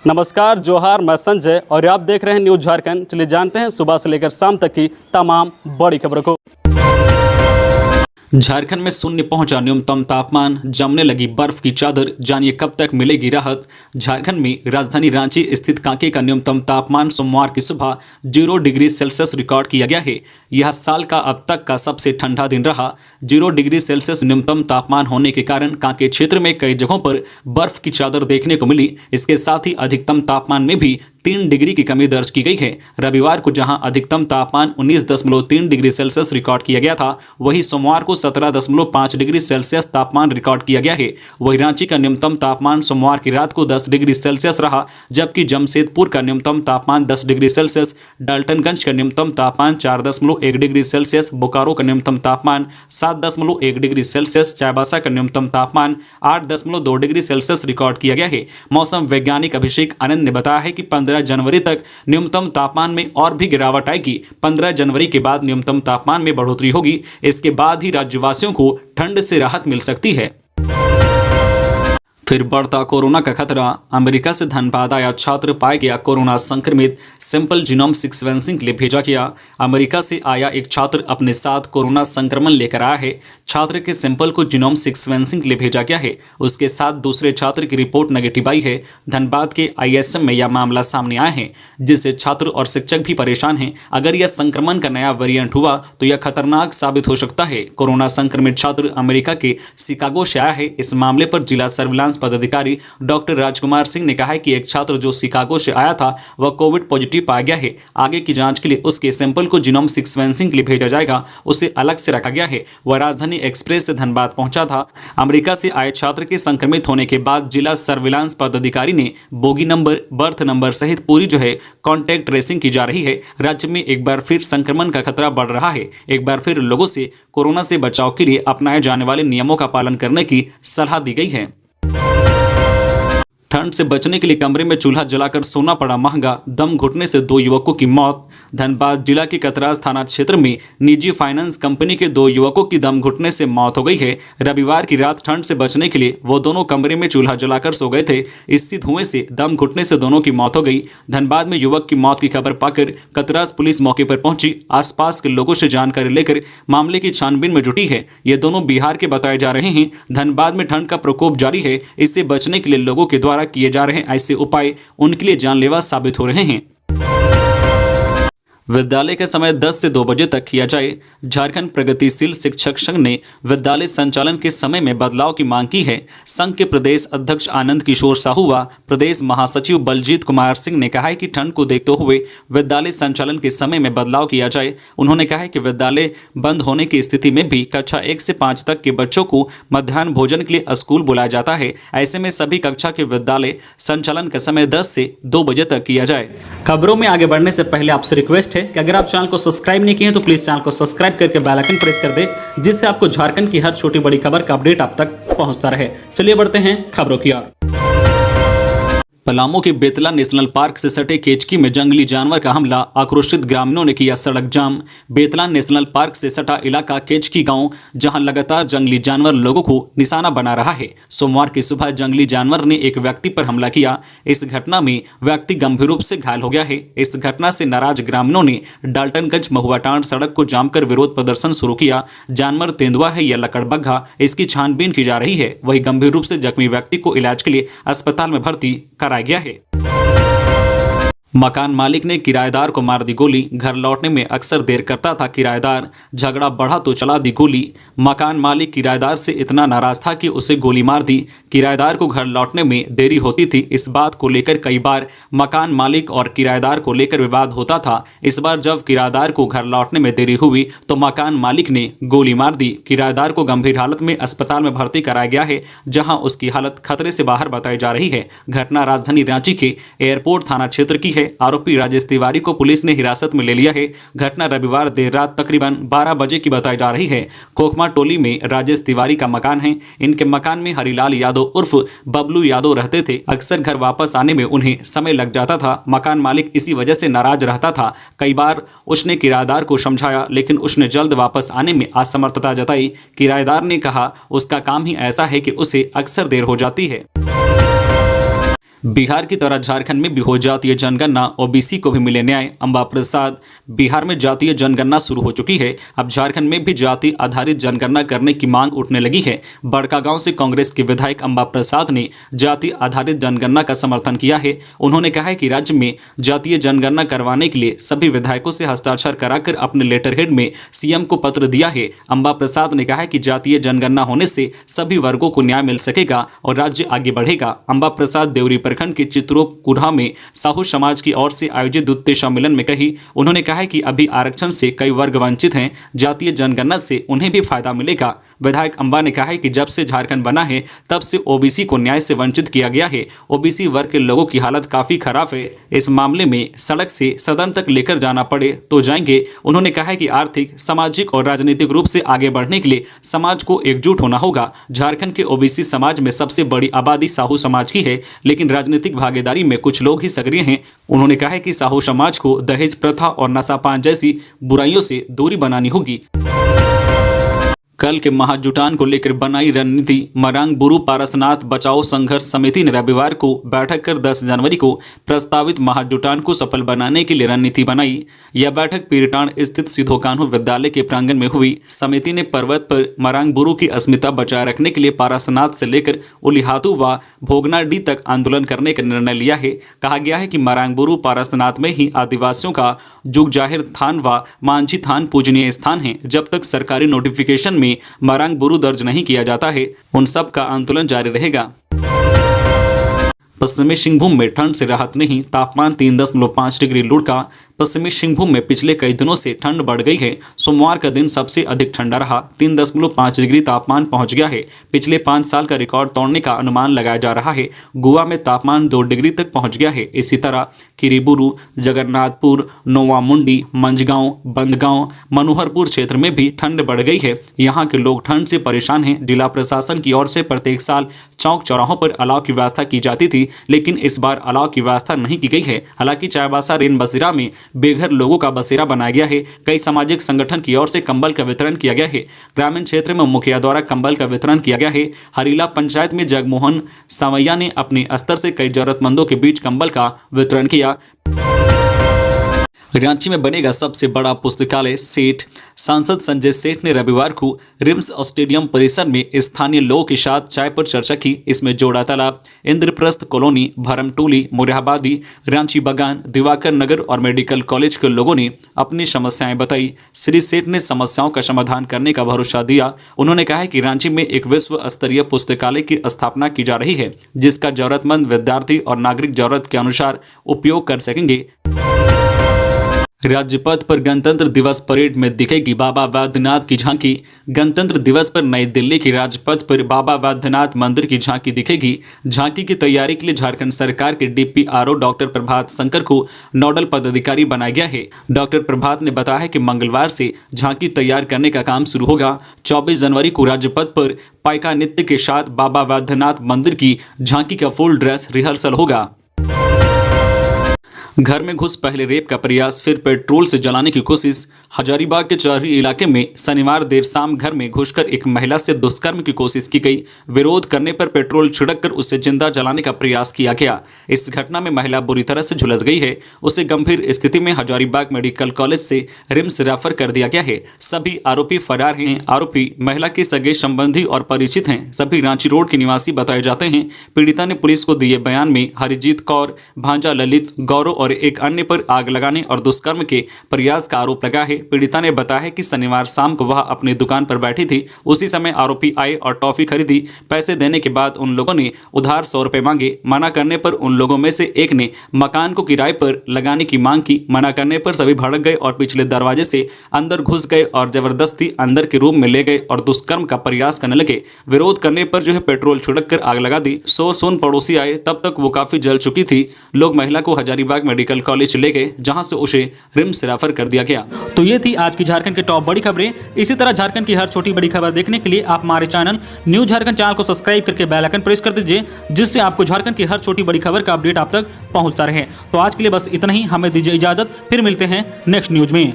नमस्कार, जोहार, मैं संजय और आप देख रहे हैं न्यूज झारखंड। चलिए जानते हैं सुबह से लेकर शाम तक की तमाम बड़ी खबरों को। झारखंड में शून्य पहुंचा न्यूनतम तापमान, जमने लगी बर्फ की चादर, जानिए कब तक मिलेगी राहत। झारखंड में राजधानी रांची स्थित कांके का न्यूनतम तापमान सोमवार की सुबह 0 डिग्री सेल्सियस रिकॉर्ड किया गया है। यह साल का अब तक का सबसे ठंडा दिन रहा। 0 डिग्री सेल्सियस न्यूनतम तापमान होने के कारण कांके क्षेत्र में कई जगहों पर बर्फ की चादर देखने को मिली। इसके साथ ही अधिकतम तापमान में भी 3 डिग्री की कमी दर्ज की गई है। रविवार को जहां अधिकतम तापमान 19.3 डिग्री सेल्सियस रिकॉर्ड किया गया था, वहीं सोमवार को 17.5 डिग्री सेल्सियस तापमान रिकॉर्ड किया गया है। वहीं रांची का न्यूनतम तापमान सोमवार की रात को 10 डिग्री सेल्सियस रहा, जबकि जमशेदपुर का न्यूनतम तापमान 10 डिग्री सेल्सियस, डाल्टनगंज का न्यूनतम तापमान 4.1 डिग्री सेल्सियस, बोकारो का न्यूनतम तापमान 7.1 डिग्री सेल्सियस, चाईबासा का न्यूनतम तापमान 8.2 डिग्री सेल्सियस रिकॉर्ड किया गया है। मौसम वैज्ञानिक अभिषेक आनंद ने बताया है कि 15 जनवरी तक न्यूनतम तापमान में और भी गिरावट आएगी। 15 जनवरी के बाद न्यूनतम तापमान में बढ़ोतरी होगी। इसके बाद ही राज्यवासियों को ठंड से राहत मिल सकती है। फिर बढ़ता कोरोना का खतरा। अमेरिका से धनबाद आया छात्र पाया गया कोरोना संक्रमित, सैंपल जीनोम सीक्वेंसिंग के लिए भेजा गया। अमेरिका से आया एक छात्र अपने साथ कोरोना संक्रमण लेकर आया है। छात्र के सैंपल को जीनोम सीक्वेंसिंग के लिए भेजा गया है। उसके साथ दूसरे छात्र की रिपोर्ट नेगेटिव आई है। धनबाद के आईएसएम में यह मामला सामने आया है, जिससे छात्र और शिक्षक भी परेशान हैं। अगर यह संक्रमण का नया वेरिएंट हुआ तो यह खतरनाक साबित हो सकता है। कोरोना संक्रमित छात्र अमेरिका के शिकागो से आया है। इस मामले पर जिला सर्विलांस पदाधिकारी डॉक्टर राजकुमार सिंह ने कहा है कि एक छात्र जो शिकागो से आया था वह कोविड पॉजिटिव पाया गया है। आगे की जांच के लिए उसके सैंपल को जीनोम सीक्वेंसिंग के लिए भेजा जाएगा। उसे अलग से रखा गया है। वह राजधानी एक्सप्रेस से धनबाद पहुंचा था। अमेरिका से आए छात्र के संक्रमित होने के बाद जिला सर्विलांस पदाधिकारी ने बोगी नंबर, बर्थ नंबर सहित पूरी कॉन्टैक्ट ट्रेसिंग की जा रही है। राज्य में एक बार फिर संक्रमण का खतरा बढ़ रहा है। एक बार फिर लोगों से कोरोना से बचाव के लिए अपनाए जाने वाले नियमों का पालन करने की सलाह दी गई है। ठंड से बचने के लिए कमरे में चूल्हा जलाकर सोना पड़ा महंगा, दम घुटने से 2 युवकों की मौत। धनबाद जिला के कतरास थाना क्षेत्र में निजी फाइनेंस कंपनी के 2 युवकों की दम घुटने से मौत हो गई है। रविवार की रात ठंड से बचने के लिए वो दोनों कमरे में चूल्हा जलाकर सो गए थे। इससे धुएं से दम घुटने से दोनों की मौत हो गई। धनबाद में युवक की मौत की खबर पाकर कतरास पुलिस मौके पर पहुंची। आसपास के लोगों से जानकारी लेकर मामले की छानबीन में जुटी है। ये दोनों बिहार के बताए जा रहे हैं। धनबाद में ठंड का प्रकोप जारी है। इससे बचने के लिए लोगों के द्वारा किए जा रहे ऐसे उपाय उनके लिए जानलेवा साबित हो रहे हैं। विद्यालय का समय 10 से 2 बजे तक किया जाए। झारखंड प्रगतिशील शिक्षक संघ ने विद्यालय संचालन के समय में बदलाव की मांग की है। संघ के प्रदेश अध्यक्ष आनंद किशोर साहू व प्रदेश महासचिव बलजीत कुमार सिंह ने कहा है कि ठंड को देखते हुए विद्यालय संचालन के समय में बदलाव किया जाए। उन्होंने कहा है कि विद्यालय बंद होने की स्थिति में भी कक्षा 1 से 5 तक के बच्चों को मध्याह्न भोजन के लिए स्कूल बुलाया जाता है। ऐसे में सभी कक्षा के विद्यालय संचालन का समय 10 से 2 बजे तक किया जाए। खबरों में आगे बढ़ने से पहले आपसे रिक्वेस्ट है कि अगर आप चैनल को सब्सक्राइब नहीं किए हैं तो प्लीज चैनल को सब्सक्राइब करके बेल आइकन प्रेस कर दे, जिससे आपको झारखंड की हर छोटी बड़ी खबर का अपडेट आप तक पहुंचता रहे। चलिए बढ़ते हैं खबरों की ओर। पलामू के बेतला नेशनल पार्क से सटे केचकी में जंगली जानवर का हमला, आक्रोशित ग्रामीणों ने किया सड़क जाम। बेतला नेशनल पार्क से सटा इलाका केचकी गांव, जहां लगातार जंगली जानवर लोगों को निशाना बना रहा है। सोमवार की सुबह जंगली जानवर ने एक व्यक्ति पर हमला किया। इस घटना में व्यक्ति गंभीर रूप से घायल हो गया है। इस घटना से नाराज ग्रामीणों ने डाल्टनगंज महुआटांड सड़क को जाम कर विरोध प्रदर्शन शुरू किया। जानवर तेंदुआ है या लकड़बग्घा, इसकी छानबीन की जा रही है। वही गंभीर रूप से जख्मी व्यक्ति को इलाज के लिए अस्पताल में भर्ती कराया गया है। मकान मालिक ने किराएदार को मार दी गोली, घर लौटने में अक्सर देर करता था किराएदार, झगड़ा बढ़ा तो चला दी गोली। मकान मालिक किराएदार से इतना नाराज था कि उसे गोली मार दी। किराएदार को घर लौटने में देरी होती थी। इस बात को लेकर कई बार मकान मालिक और किराएदार को लेकर विवाद होता था। इस बार जब किराएदार को घर लौटने में देरी हुई तो मकान मालिक ने गोली मार दी। किराएदार को गंभीर हालत में अस्पताल में भर्ती कराया गया है, जहाँ उसकी हालत खतरे से बाहर बताई जा रही है। घटना राजधानी रांची के एयरपोर्ट थाना क्षेत्र की है। आरोपी राजेश तिवारी को पुलिस ने हिरासत में ले लिया है। घटना रविवार देर रात तकरीबन 12 बजे की बताई जा रही है। खोखमा टोली में राजेश तिवारी का मकान है। इनके मकान में हरिलाल यादव उर्फ बबलू यादव रहते थे। अक्सर घर वापस आने में उन्हें समय लग जाता था। मकान मालिक इसी वजह से नाराज रहता था। कई बार उसने किराएदार को समझाया, लेकिन उसने जल्द वापस आने में असमर्थता जताई। किराएदार ने कहा उसका काम ही ऐसा है कि उसे अक्सर देर हो जाती है। बिहार की तरह झारखंड में भी हो जातीय जनगणना, ओबीसी को भी मिले न्याय। अंबा प्रसाद, बिहार में जातीय जनगणना शुरू हो चुकी है, अब झारखंड में भी जाति आधारित जनगणना करने की मांग उठने लगी है। बड़कागांव से कांग्रेस के विधायक अंबा प्रसाद ने जाति आधारित जनगणना का समर्थन किया है। उन्होंने कहा है कि राज्य में जातीय जनगणना करवाने के लिए सभी विधायकों से हस्ताक्षर कराकर अपने लेटर हेड में सीएम को पत्र दिया है। अंबा प्रसाद ने कहा है कि जातीय जनगणना होने से सभी वर्गों को न्याय मिल सकेगा और राज्य आगे बढ़ेगा। अंबा प्रसाद देवरी प्रखंड के चित्रोकुढ़ा में साहू समाज की ओर से आयोजित द्वितीय सम्मेलन में कही। उन्होंने कहा है कि अभी आरक्षण से कई वर्ग वंचित हैं, जातीय जनगणना से उन्हें भी फायदा मिलेगा। विधायक अंबा ने कहा है कि जब से झारखंड बना है तब से ओबीसी को न्याय से वंचित किया गया है। ओबीसी वर्ग के लोगों की हालत काफी खराब है। इस मामले में सड़क से सदन तक लेकर जाना पड़े तो जाएंगे। उन्होंने कहा है कि आर्थिक, सामाजिक और राजनीतिक रूप से आगे बढ़ने के लिए समाज को एकजुट होना होगा। झारखंड के ओबीसी समाज में सबसे बड़ी आबादी साहू समाज की है, लेकिन राजनीतिक भागीदारी में कुछ लोग ही सक्रिय हैं। उन्होंने कहा है कि साहू समाज को दहेज प्रथा और नशापान जैसी बुराइयों से दूरी बनानी होगी। कल के महाजुटान को लेकर बनाई रणनीति। मरांग बुरु पारसनाथ बचाओ संघर्ष समिति ने रविवार को बैठक कर 10 जनवरी को प्रस्तावित महाजुटान को सफल बनाने के लिए रणनीति बनाई। यह बैठक पीरटान स्थित सिद्धो कान्हू विद्यालय के प्रांगण में हुई। समिति ने पर्वत पर मरांग बुरु की अस्मिता बचाए रखने के लिए पारसनाथ से लेकर उलिहातू व भोगनाडी तक आंदोलन करने का निर्णय लिया है। कहा गया है कि मरांग बुरु पारसनाथ में ही आदिवासियों का जुग जाहिर थान व मांझी थान पूजनीय स्थान है। जब तक सरकारी नोटिफिकेशन में मरांग बुरु दर्ज नहीं किया जाता है, उन सब का आंदोलन जारी रहेगा। पश्चिमी सिंहभूम में ठंड से राहत नहीं, तापमान 3.5 डिग्री लुढ़का। पश्चिमी सिंहभूम में पिछले कई दिनों से ठंड बढ़ गई है। सोमवार का दिन सबसे अधिक ठंडा रहा, 3.5 डिग्री तापमान पहुंच गया है। पिछले 5 साल का रिकॉर्ड तोड़ने का अनुमान लगाया जा रहा है। गोवा में तापमान 2 डिग्री तक पहुंच गया है। इसी तरह किरीबुरु, जगन्नाथपुर, नोवामुंडी, मंझगांव, बंदगांव, मनोहरपुर क्षेत्र में भी ठंड बढ़ गई है। यहाँ के लोग ठंड से परेशान हैं। जिला प्रशासन की ओर से प्रत्येक साल चौक चौराहों पर अलाव की व्यवस्था की जाती थी, लेकिन इस बार अलाव की व्यवस्था नहीं की गई है। हालांकि चाईबासा रेन बसेरा में बेघर लोगों का बसेरा बनाया गया है। कई सामाजिक संगठन की ओर से कंबल का वितरण किया गया है। ग्रामीण क्षेत्र में मुखिया द्वारा कंबल का वितरण किया गया है। हरीला पंचायत में जगमोहन सावैया ने अपने स्तर से कई जरूरतमंदों के बीच कंबल का वितरण किया। रांची में बनेगा सबसे बड़ा पुस्तकालय, सेठ। सांसद संजय सेठ ने रविवार को रिम्स स्टेडियम परिसर में स्थानीय लोगों के साथ चाय पर चर्चा की। इसमें जोड़ा तालाब, इंद्रप्रस्थ कॉलोनी, भरमटोली, मुरहाबादी, रांची बागान, दिवाकर नगर और मेडिकल कॉलेज के लोगों ने अपनी समस्याएं बताई। श्री सेठ ने समस्याओं का समाधान करने का भरोसा दिया। उन्होंने कहा है कि रांची में एक विश्व स्तरीय पुस्तकालय की स्थापना की जा रही है, जिसका जरूरतमंद विद्यार्थी और नागरिक जरूरत के अनुसार उपयोग कर सकेंगे। राज्यपथ पर गणतंत्र दिवस परेड में दिखेगी बाबा वैद्यनाथ की झांकी। गणतंत्र दिवस पर नई दिल्ली की राजपथ पर बाबा वैद्यनाथ मंदिर की झांकी दिखेगी। झांकी की तैयारी के लिए झारखंड सरकार के डीपीआरओ डॉक्टर प्रभात शंकर को नोडल पदाधिकारी बनाया गया है। डॉक्टर प्रभात ने बताया है कि मंगलवार से झांकी तैयार करने का काम शुरू होगा। 24 जनवरी को राजपथ पर पाइका नृत्य के साथ बाबा वैद्यनाथ मंदिर की झांकी का फुल ड्रेस रिहर्सल होगा। घर में घुस पहले रेप का प्रयास, फिर पेट्रोल से जलाने की कोशिश। हजारीबाग के चौहरी इलाके में शनिवार देर शाम घर में घुसकर एक महिला से दुष्कर्म की कोशिश की गई। विरोध करने पर पेट्रोल छिड़ककर उसे जिंदा जलाने का प्रयास किया गया। इस घटना में महिला बुरी तरह से झुलस गई है। उसे गंभीर स्थिति में हजारीबाग मेडिकल कॉलेज से रिम्स रेफर कर दिया गया है। सभी आरोपी फरार हैं। आरोपी महिला के सगे संबंधी और परिचित हैं। सभी रांची रोड के निवासी बताए जाते हैं। पीड़िता ने पुलिस को दिए बयान में हरिजीत कौर, भांजा ललित, गौरव और एक अन्य पर आग लगाने और दुष्कर्म के प्रयास का आरोप लगा है। पीड़िता ने बताया है कि शनिवार शाम को वह अपनी दुकान पर बैठी थी। उसी समय आरोपी आए और टॉफी खरीदी। पैसे देने के बाद उन लोगों ने उधार 100 रुपए मांगे। मना करने पर उन लोगों में से एक ने मकान को किराए पर लगाने की मांग की। मना करने पर सभी भड़क गए और पिछले दरवाजे से अंदर घुस गए और जबरदस्ती अंदर के रूम में ले गए और दुष्कर्म का प्रयास करने लगे। विरोध करने पर पेट्रोल छिड़क कर आग लगा दी। सुन पड़ोसी आए, तब तक वो काफी जल चुकी थी। लोग महिला को हजारीबाग मेडिकल कॉलेज ले गए, जहां से उसे रिम्स रेफर कर दिया गया। तो ये थी आज की झारखंड की टॉप बड़ी खबरें। इसी तरह झारखंड की हर छोटी बड़ी खबर देखने के लिए आप हमारे चैनल न्यूज झारखंड चैनल को सब्सक्राइब करके बेल आइकन प्रेस कर दीजिए, जिससे आपको झारखंड की हर छोटी बड़ी खबर का अपडेट आप तक पहुंचता रहे। तो आज के लिए बस इतना ही। हमें दीजिए इजाजत, फिर मिलते हैं नेक्स्ट न्यूज में।